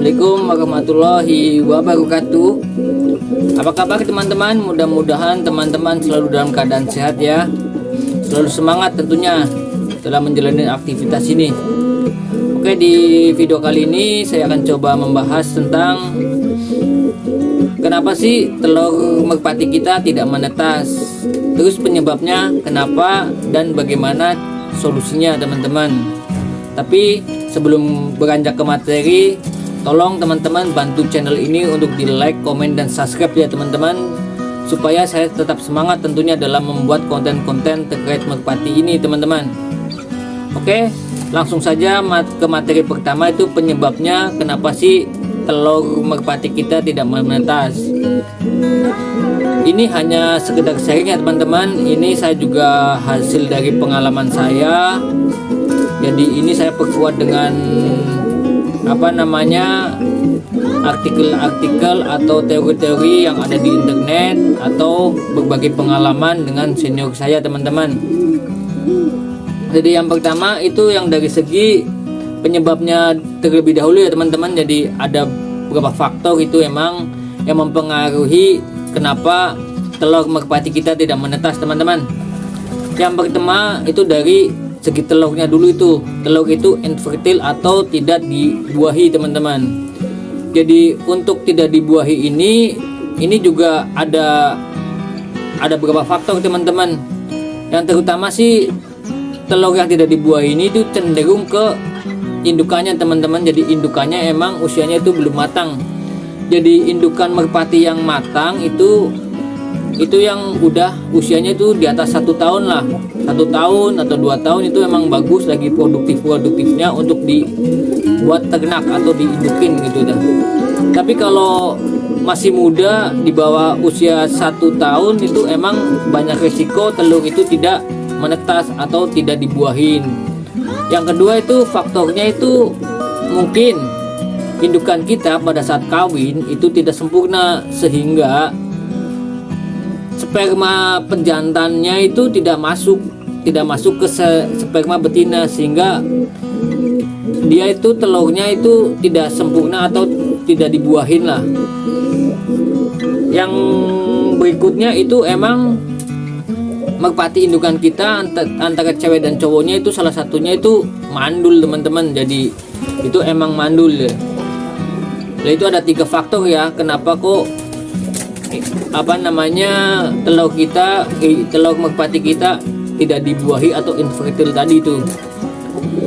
Assalamualaikum warahmatullahi wabarakatuh. Apa kabar teman-teman? Mudah-mudahan teman-teman selalu dalam keadaan sehat ya. Selalu semangat tentunya dalam menjalani aktivitas ini. Oke, di video kali ini saya akan coba membahas tentang kenapa sih telur merpati kita tidak menetas. Terus penyebabnya kenapa dan bagaimana solusinya teman-teman. Tapi sebelum beranjak ke materi, tolong teman-teman bantu channel ini untuk di like, komen, dan subscribe ya teman-teman, supaya saya tetap semangat tentunya dalam membuat konten-konten terkait merpati ini teman-teman. Oke, langsung saja ke materi pertama, itu penyebabnya kenapa sih telur merpati kita tidak menetas. Ini hanya sekedar sharing ya teman-teman. Ini saya juga hasil dari pengalaman saya. Jadi ini saya perkuat dengan artikel-artikel atau teori-teori yang ada di internet atau berbagai pengalaman dengan senior saya teman-teman. Jadi yang pertama itu yang dari segi penyebabnya terlebih dahulu ya teman-teman. Jadi ada beberapa faktor itu emang yang mempengaruhi kenapa telur merpati kita tidak menetas teman-teman. Yang pertama itu dari segi telurnya dulu. Itu telur itu infertil atau tidak dibuahi teman-teman. Jadi untuk tidak dibuahi ini juga ada beberapa faktor teman-teman. Yang terutama sih telur yang tidak dibuahi ini itu cenderung ke indukannya teman-teman. Jadi indukannya emang usianya itu belum matang. Jadi indukan merpati yang matang itu yang udah usianya itu di atas 1 tahun lah, 1 tahun atau 2 tahun itu emang bagus, lagi produktifnya untuk dibuat ternak atau diindukin gitu dah. Tapi kalau masih muda di bawah usia 1 tahun itu emang banyak resiko telur itu tidak menetas atau tidak dibuahin. Yang kedua itu faktornya itu mungkin indukan kita pada saat kawin itu tidak sempurna, sehingga sperma pejantannya itu tidak masuk ke sperma betina, sehingga dia itu telurnya itu tidak sempurna atau tidak dibuahin lah. Yang berikutnya itu emang merpati indukan kita antara cewek dan cowoknya itu salah satunya itu mandul teman-teman. Jadi itu emang mandul ya. Nah, itu ada 3 faktor ya kenapa kok telur merpati kita tidak dibuahi atau infertil tadi itu.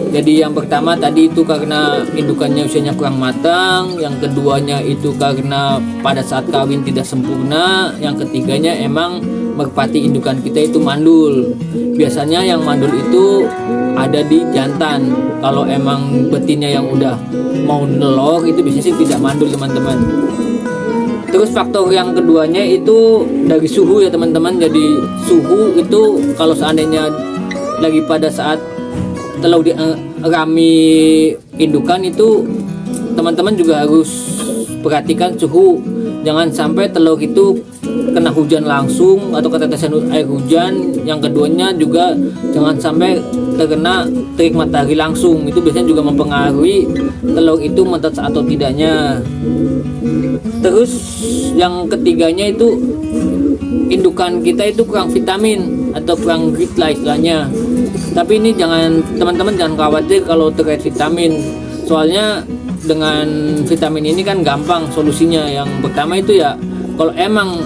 Jadi yang pertama tadi itu karena indukannya usianya kurang matang, yang keduanya itu karena pada saat kawin tidak sempurna, yang ketiganya emang merpati indukan kita itu mandul. Biasanya yang mandul itu ada di jantan. Kalau emang betinnya yang udah mau nelor itu biasanya sih tidak mandul teman-teman. Terus faktor yang keduanya itu dari suhu ya teman-teman. Jadi suhu itu kalau seandainya lagi pada saat telur rami indukan itu teman-teman juga harus perhatikan suhu. Jangan sampai telur itu kena hujan langsung atau ketetesan air hujan. Yang keduanya juga jangan sampai terkena terik matahari langsung. Itu biasanya juga mempengaruhi telur itu menetas atau tidaknya. Terus yang ketiganya itu indukan kita itu kurang vitamin atau kurang grit lah istilahnya. Tapi ini teman-teman jangan khawatir kalau terkait vitamin. Soalnya dengan vitamin ini kan gampang solusinya. Yang pertama itu ya kalau emang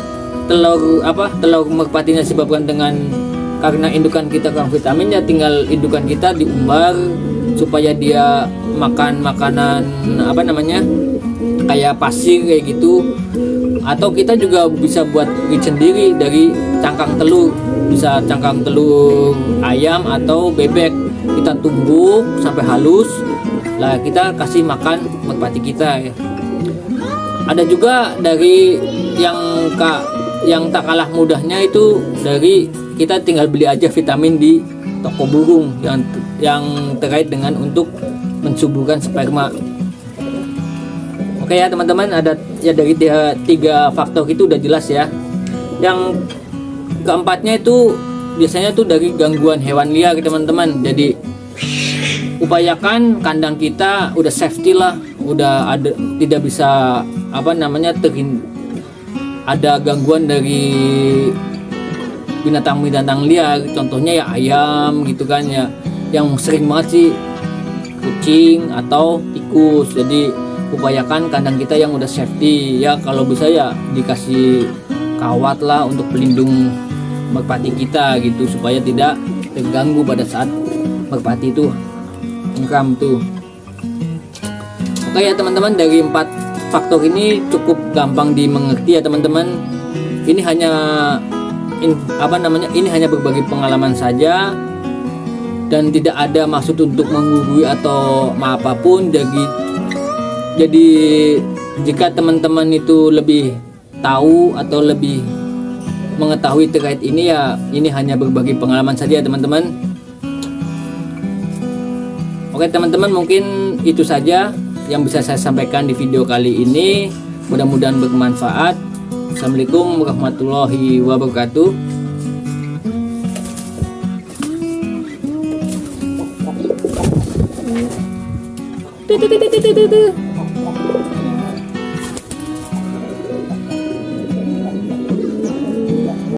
telur merpatinya disebabkan karena indukan kita kurang vitamin, ya tinggal indukan kita diumbar supaya dia makan makanan kayak pasir kayak gitu. Atau kita juga bisa buat sendiri dari cangkang telur, bisa cangkang telur ayam atau bebek, kita tumbuk sampai halus lah, kita kasih makan merpati kita ya. Ada juga dari yang tak kalah mudahnya itu dari kita tinggal beli aja vitamin di toko burung yang terkait dengan untuk mensuburkan sperma. Oke ya teman-teman, ada ya dari 3 faktor itu udah jelas ya. Yang keempatnya itu biasanya tuh dari gangguan hewan liar teman-teman. Jadi upayakan kandang kita udah safety lah, udah ada, tidak bisa ada gangguan dari binatang-binatang liar, contohnya ya ayam gitu kan ya, yang sering banget sih kucing atau tikus. Jadi upayakan kandang kita yang udah safety ya, kalau bisa ya dikasih kawat lah untuk pelindung merpati kita gitu, supaya tidak terganggu pada saat merpati itu engkam tuh. Oke ya teman-teman, dari 4 faktor ini cukup gampang dimengerti ya teman-teman. Ini hanya ini hanya berbagi pengalaman saja dan tidak ada maksud untuk menggurui atau apapun. Jadi jika teman-teman itu lebih tahu atau lebih mengetahui terkait ini ya, ini hanya berbagi pengalaman saja teman-teman. Oke teman-teman, mungkin itu saja yang bisa saya sampaikan di video kali ini. Mudah-mudahan bermanfaat. Assalamualaikum warahmatullahi wabarakatuh.